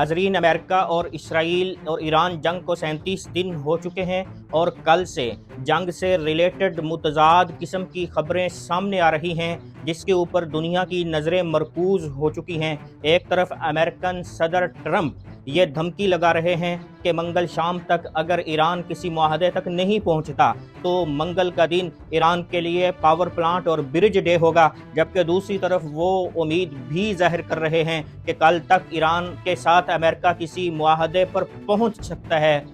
नाज़रीन, अमेरिका और इसराइल और ईरान जंग को 37 दिन हो चुके हैं और कल से जंग से रिलेटेड मुतज़ाद किस्म की खबरें सामने आ रही हैं, जिसके ऊपर दुनिया की नज़रें मरकूज़ हो चुकी हैं। एक तरफ अमेरिकन सदर ट्रंप ये धमकी लगा रहे हैं कि मंगल शाम तक अगर ईरान किसी मुआहदे तक नहीं पहुंचता तो मंगल का दिन ईरान के लिए पावर प्लांट और ब्रिज डे होगा, जबकि दूसरी तरफ वो उम्मीद भी जाहिर कर रहे हैं कि कल तक ईरान के साथ अमेरिका किसी मुआहदे पर पहुंच सकता है।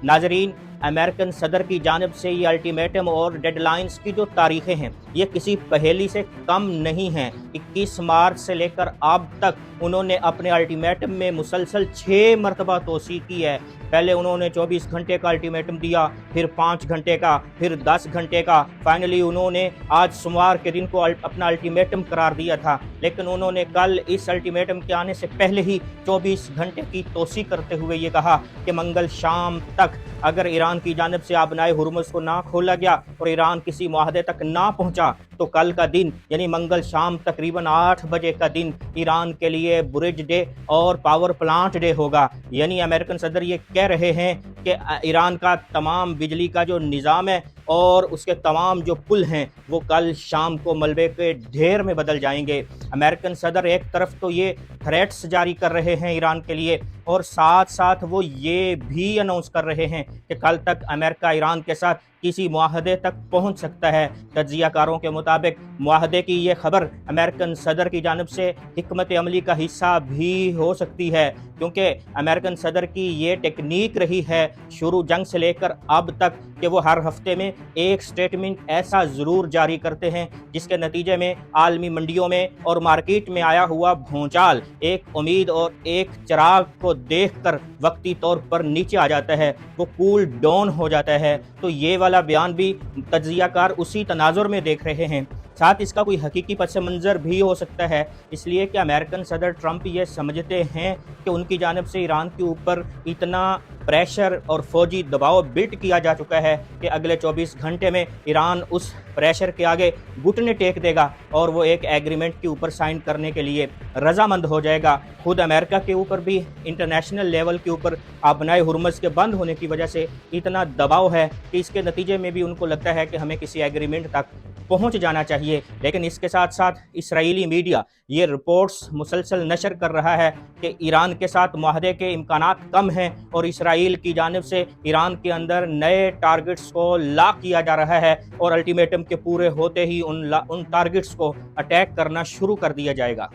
नाजरीन, अमेरिकन सदर की जानिब से ये अल्टीमेटम और डेडलाइंस की जो तारीखें हैं ये किसी पहेली से कम नहीं हैं। 21 मार्च से लेकर अब तक उन्होंने अपने अल्टीमेटम में मुसलसल 6 मरतबा तोसी की है। पहले उन्होंने 24 घंटे का अल्टीमेटम दिया, फिर 5 घंटे का, फिर 10 घंटे का, फाइनली उन्होंने आज सोमवार के दिन को अपना अल्टीमेटम करार दिया था। लेकिन उन्होंने कल इस अल्टीमेटम के आने से पहले ही 24 घंटे की तोसी करते हुए ये कहा कि मंगल शाम तक अगर ईरान की जानिब से आबनाए हुर्मुज़ को ना खोला गया और ईरान किसी मुआहदे तक ना पहुंचा तो कल का दिन यानी मंगल शाम तकरीबन 8 बजे का दिन ईरान के लिए ब्रिज डे और पावर प्लांट डे होगा। यानी अमेरिकन सदर ये कह रहे हैं कि ईरान का तमाम बिजली का जो निज़ाम है और उसके तमाम जो पुल हैं वो कल शाम को मलबे के ढेर में बदल जाएंगे। अमेरिकन सदर एक तरफ तो ये थ्रेट्स जारी कर रहे हैं ईरान के लिए और साथ साथ वो ये भी अनाउंस कर रहे हैं कि कल तक अमेरिका ईरान के साथ किसी मुआहदे तक पहुंच सकता है। तज्ज़ियाकारों के मुताबिक मुआहदे की ये खबर अमेरिकन सदर की जानिब से हिकमत अमली का हिस्सा भी हो सकती है, क्योंकि अमेरिकन सदर की ये टेक्निक रही है शुरू जंग से लेकर अब तक कि वो हर हफ्ते में एक स्टेटमेंट ऐसा ज़रूर जारी करते हैं जिसके नतीजे में आलमी मंडियों में और मार्केट में आया हुआ भूचाल एक उम्मीद और एक चिराग को देखकर वक्ती तौर पर नीचे आ जाता है, वो कूल डाउन हो जाता है। तो ये वाला बयान भी तज्ज़ियाकार उसी तनाजुर में देख रहे हैं। साथ इसका कोई हकीकी पस मंज़र भी हो सकता है, इसलिए कि अमेरिकन सदर ट्रंप ये समझते हैं कि उनकी जानिब से ईरान के ऊपर इतना प्रेशर और फौजी दबाव बिल्ट किया जा चुका है कि अगले 24 घंटे में ईरान उस प्रेशर के आगे घुटने टेक देगा और वो एक एग्रीमेंट के ऊपर साइन करने के लिए रजामंद हो जाएगा। खुद अमेरिका के ऊपर भी इंटरनेशनल लेवल के ऊपर आबनाए हुर्मुज़ के बंद होने की वजह से इतना दबाव है कि इसके नतीजे में भी उनको लगता है कि हमें किसी एग्रीमेंट तक पहुंच जाना चाहिए। लेकिन इसके साथ साथ इसराइली मीडिया ये रिपोर्ट्स मुसलसल नशर कर रहा है कि ईरान के साथ मुआहदे के इम्कानात कम हैं और इसराइल की जानिब से ईरान के अंदर नए टारगेट्स को लॉक किया जा रहा है और अल्टीमेटम के पूरे होते ही उन टारगेट्स को अटैक करना शुरू कर दिया जाएगा।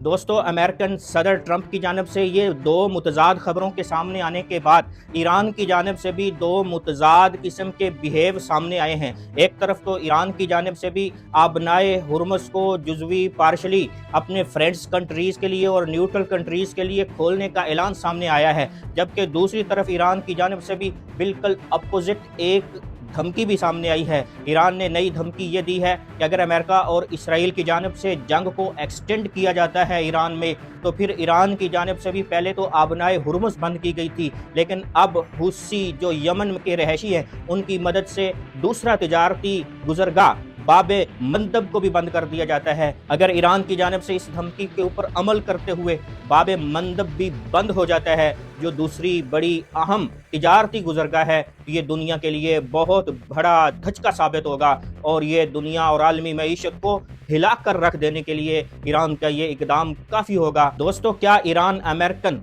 दोस्तों, अमेरिकन सदर ट्रंप की जानिब से ये 2 मुतज़ाद खबरों के सामने आने के बाद ईरान की जानिब से भी 2 मुतज़ाद किस्म के बिहेव सामने आए हैं। एक तरफ तो ईरान की जानिब से भी आबनाए हुर्मुज़ को जुज़वी पार्शली अपने फ्रेंड्स कंट्रीज़ के लिए और न्यूट्रल कंट्रीज़ के लिए खोलने का ऐलान सामने आया है, जबकि दूसरी तरफ ईरान की जानिब से भी बिल्कुल अपोजिट एक धमकी भी सामने आई है। ईरान ने नई धमकी ये दी है कि अगर अमेरिका और इसराइल की जानिब से जंग को एक्सटेंड किया जाता है ईरान में, तो फिर ईरान की जानिब से भी पहले तो आबनाए हुर्मुज़ बंद की गई थी, लेकिन अब हुस्सी जो यमन के रहायशी हैं उनकी मदद से दूसरा तिजारती गुज़रगाह बाबे मंदब को भी बंद कर दिया जाता है। अगर ईरान की जानिब से इस धमकी के ऊपर अमल करते हुए बाबे मंदब भी बंद हो जाता है, जो दूसरी बड़ी अहम तिजारती गुज़रगाह है, तो ये दुनिया के लिए बहुत बड़ा धचका साबित होगा और ये दुनिया और आलमी मईशत को हिला कर रख देने के लिए ईरान का ये इकदाम काफ़ी होगा। दोस्तों, क्या ईरान अमेरिकन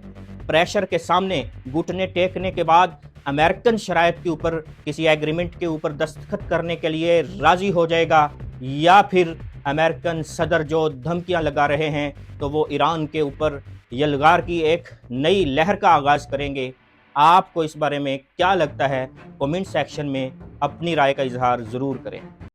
प्रेशर के सामने घुटने टेकने के बाद अमेरिकन शराइत के ऊपर किसी एग्रीमेंट के ऊपर दस्तखत करने के लिए राज़ी हो जाएगा, या फिर अमेरिकन सदर जो धमकियां लगा रहे हैं तो वो ईरान के ऊपर यलगार की एक नई लहर का आगाज़ करेंगे? आपको इस बारे में क्या लगता है? कमेंट सेक्शन में अपनी राय का इजहार ज़रूर करें।